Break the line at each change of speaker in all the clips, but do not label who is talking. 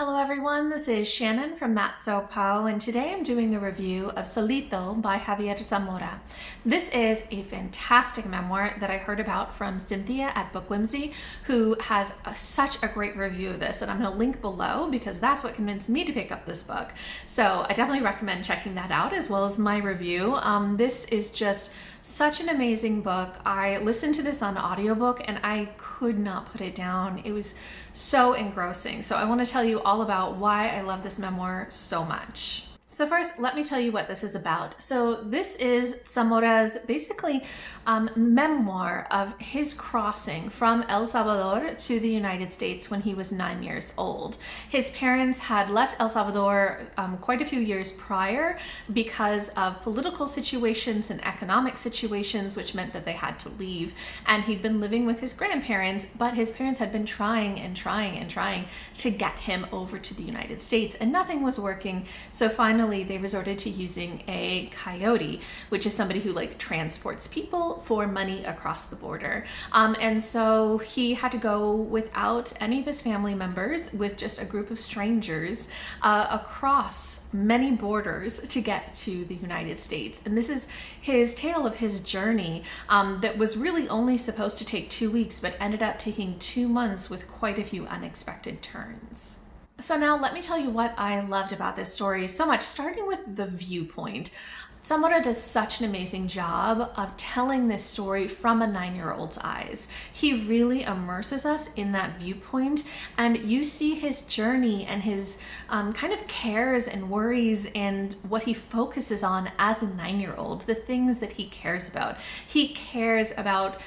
Hello everyone, this is Shannon from That's So Pow, and today I'm doing a review of Solito by Javier Zamora. This is a fantastic memoir that I heard about from Cynthia at BookWhimsy, who has such a great review of this that I'm going to link below because that's what convinced me to pick up this book. So I definitely recommend checking that out as well as my review. This is just such an amazing book. I listened to this on audiobook and I could not put it down. It was so engrossing. So I want to tell you all about why I love this memoir so much. So first, let me tell you what this is about. So this is Zamora's basically memoir of his crossing from El Salvador to the United States when he was 9 years old. His parents had left El Salvador quite a few years prior because of political situations and economic situations, which meant that they had to leave. And he'd been living with his grandparents, but his parents had been trying to get him over to the United States, and nothing was working. So finally, they resorted to using a coyote, which is somebody who transports people for money across the border. And so he had to go without any of his family members, with just a group of strangers across many borders to get to the United States. And this is his tale of his journey that was really only supposed to take 2 weeks, but ended up taking 2 months with quite a few unexpected turns. So now let me tell you what I loved about this story so much, starting with the viewpoint. Zamora does such an amazing job of telling this story from a 9-year-old's eyes. He really immerses us in that viewpoint, and you see his journey and his kind of cares and worries and what he focuses on as a 9-year-old, the things that he cares about. He cares about,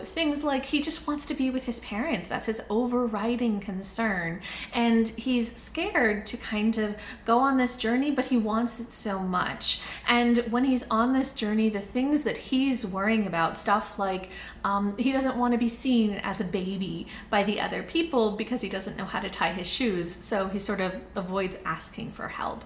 things like he just wants to be with his parents. That's his overriding concern. And he's scared to kind of go on this journey, but he wants it so much. And when he's on this journey, the things that he's worrying about, stuff like he doesn't want to be seen as a baby by the other people because he doesn't know how to tie his shoes, so he sort of avoids asking for help.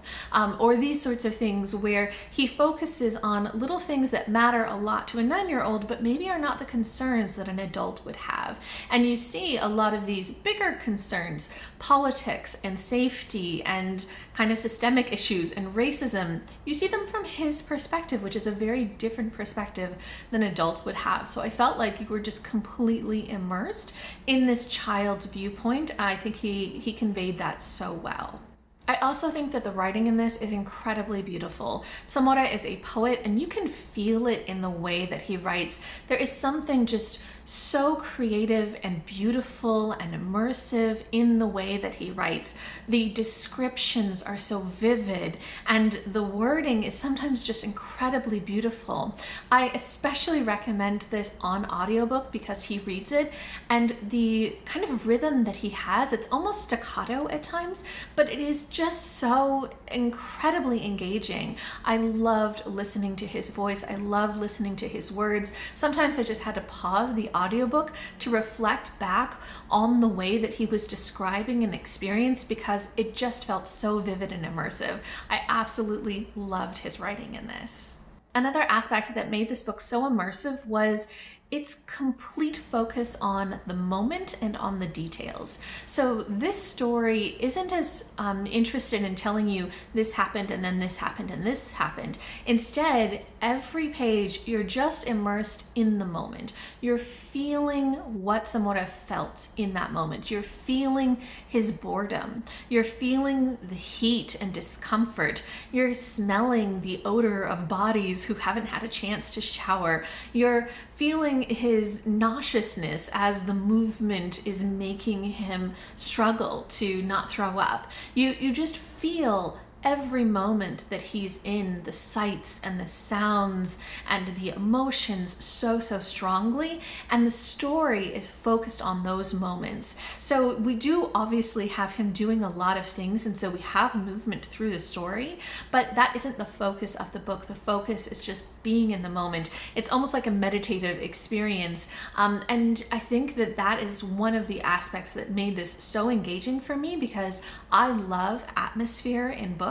Or these sorts of things where he focuses on little things that matter a lot to a 9-year-old, but maybe are not the concerns that an adult would have. And you see a lot of these bigger concerns, politics and safety and kind of systemic issues and racism, you see them from his perspective, which is a very different perspective than adults would have. So I felt like you were just completely immersed in this child's viewpoint. I think he conveyed that so well. I also think that the writing in this is incredibly beautiful. Zamora is a poet, and you can feel it in the way that he writes. There is something just so creative and beautiful and immersive in the way that he writes. The descriptions are so vivid, and the wording is sometimes just incredibly beautiful. I especially recommend this on audiobook because he reads it, and the kind of rhythm that he has, it's almost staccato at times, but it is just so incredibly engaging. I loved listening to his voice. I loved listening to his words. Sometimes I just had to pause the audiobook to reflect back on the way that he was describing an experience because it just felt so vivid and immersive. I absolutely loved his writing in this. Another aspect that made this book so immersive was its complete focus on the moment and on the details. So this story isn't as interested in telling you this happened and then this happened and this happened. Instead, every page, you're just immersed in the moment. You're feeling what Zamora felt in that moment. You're feeling his boredom. You're feeling the heat and discomfort. You're smelling the odor of bodies who haven't had a chance to shower. You're feeling his nauseousness as the movement is making him struggle to not throw up. You just feel every moment that he's in, the sights and the sounds and the emotions so strongly, and the story is focused on those moments. So we do obviously have him doing a lot of things, and so we have movement through the story, but that isn't the focus of the book. The focus is just being in the moment. It's almost like a meditative experience, and I think that that is one of the aspects that made this so engaging for me, because I love atmosphere in books.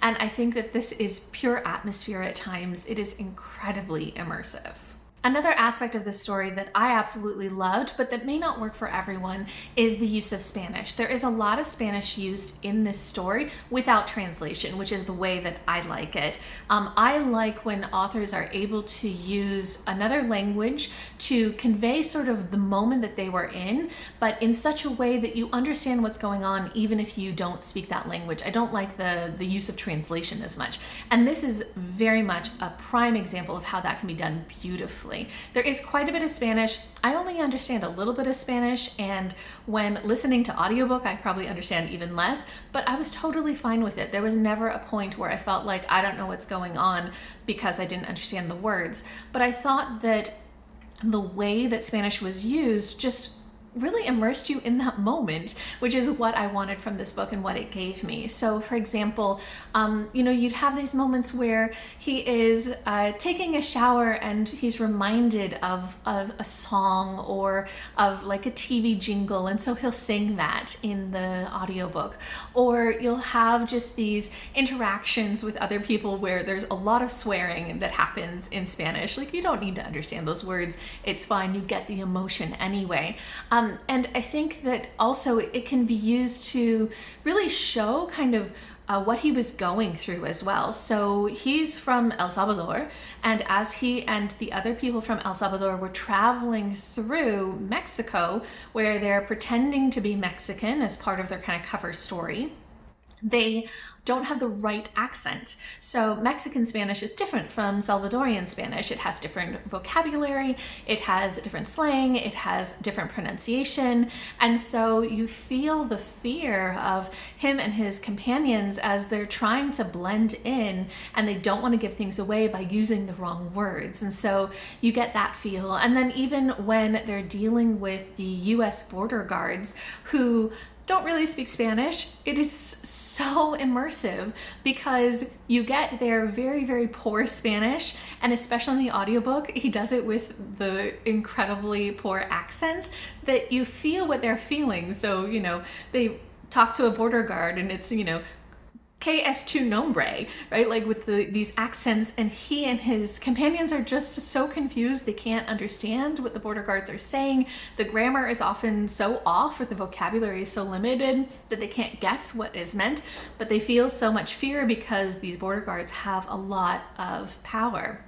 And I think that this is pure atmosphere at times. It is incredibly immersive. Another aspect of this story that I absolutely loved, but that may not work for everyone, is the use of Spanish. There is a lot of Spanish used in this story without translation, which is the way that I like it. I like when authors are able to use another language to convey sort of the moment that they were in, but in such a way that you understand what's going on even if you don't speak that language. I don't like the use of translation as much. And this is very much a prime example of how that can be done beautifully. There is quite a bit of Spanish. I only understand a little bit of Spanish, and when listening to audiobook, I probably understand even less, but I was totally fine with it. There was never a point where I felt like I don't know what's going on because I didn't understand the words. But I thought that the way that Spanish was used just really immersed you in that moment, which is what I wanted from this book and what it gave me. So for example, you'd have these moments where he is taking a shower and he's reminded of a song or of like a TV jingle, and so he'll sing that in the audiobook. Or you'll have just these interactions with other people where there's a lot of swearing that happens in Spanish. Like, you don't need to understand those words. It's fine. You get the emotion anyway. And I think that also it can be used to really show kind of what he was going through as well. So he's from El Salvador, and as he and the other people from El Salvador were traveling through Mexico, where they're pretending to be Mexican as part of their kind of cover story, they don't have the right accent. So Mexican Spanish is different from Salvadorian Spanish. It has different vocabulary, it has different slang, it has different pronunciation. And so you feel the fear of him and his companions as they're trying to blend in, and they don't want to give things away by using the wrong words. And so you get that feel. And then even when they're dealing with the US border guards who don't really speak Spanish, it is so immersive because you get their very, very poor Spanish, and especially in the audiobook, he does it with the incredibly poor accents that you feel what they're feeling. So, they talk to a border guard and it's, que es tu nombre, right? Like with these accents, and he and his companions are just so confused. They can't understand what the border guards are saying. The grammar is often so off, or the vocabulary is so limited that they can't guess what is meant, but they feel so much fear because these border guards have a lot of power.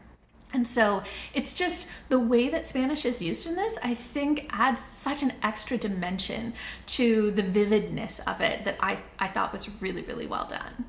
And so it's just the way that Spanish is used in this, I think, adds such an extra dimension to the vividness of it that I thought was really, really well done.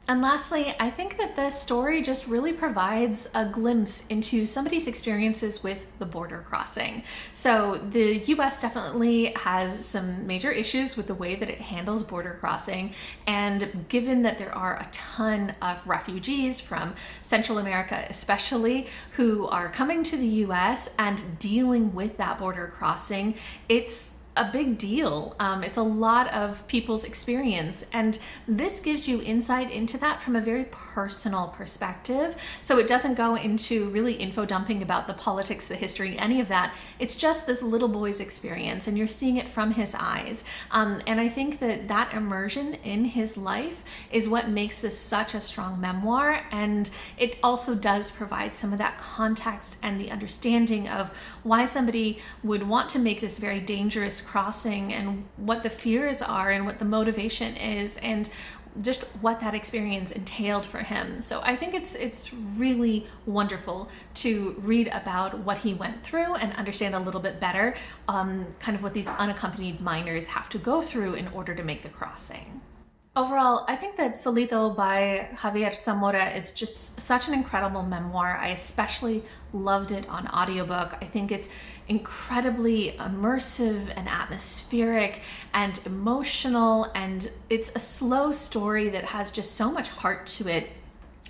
And lastly, I think that this story just really provides a glimpse into somebody's experiences with the border crossing. So the US definitely has some major issues with the way that it handles border crossing. And given that there are a ton of refugees from Central America especially who are coming to the US and dealing with that border crossing, it's a big deal. It's a lot of people's experience, and this gives you insight into that from a very personal perspective. So it doesn't go into really info dumping about the politics, the history, any of that. It's just this little boy's experience, and you're seeing it from his eyes. And I think that that immersion in his life is what makes this such a strong memoir, and it also does provide some of that context and the understanding of why somebody would want to make this very dangerous crossing, and what the fears are, and what the motivation is, and just what that experience entailed for him. So I think it's really wonderful to read about what he went through and understand a little bit better kind of what these unaccompanied minors have to go through in order to make the crossing. Overall, I think that Solito by Javier Zamora is just such an incredible memoir. I especially loved it on audiobook. I think it's incredibly immersive and atmospheric and emotional, and it's a slow story that has just so much heart to it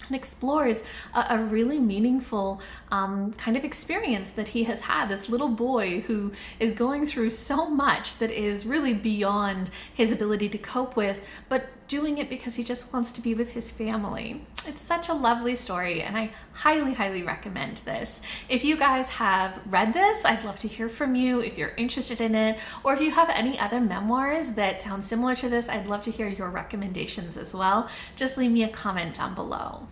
and explores a really meaningful kind of experience that he has had. This little boy who is going through so much that is really beyond his ability to cope with, but doing it because he just wants to be with his family. It's such a lovely story, and I highly, highly recommend this. If you guys have read this, I'd love to hear from you if you're interested in it, or if you have any other memoirs that sound similar to this, I'd love to hear your recommendations as well. Just leave me a comment down below.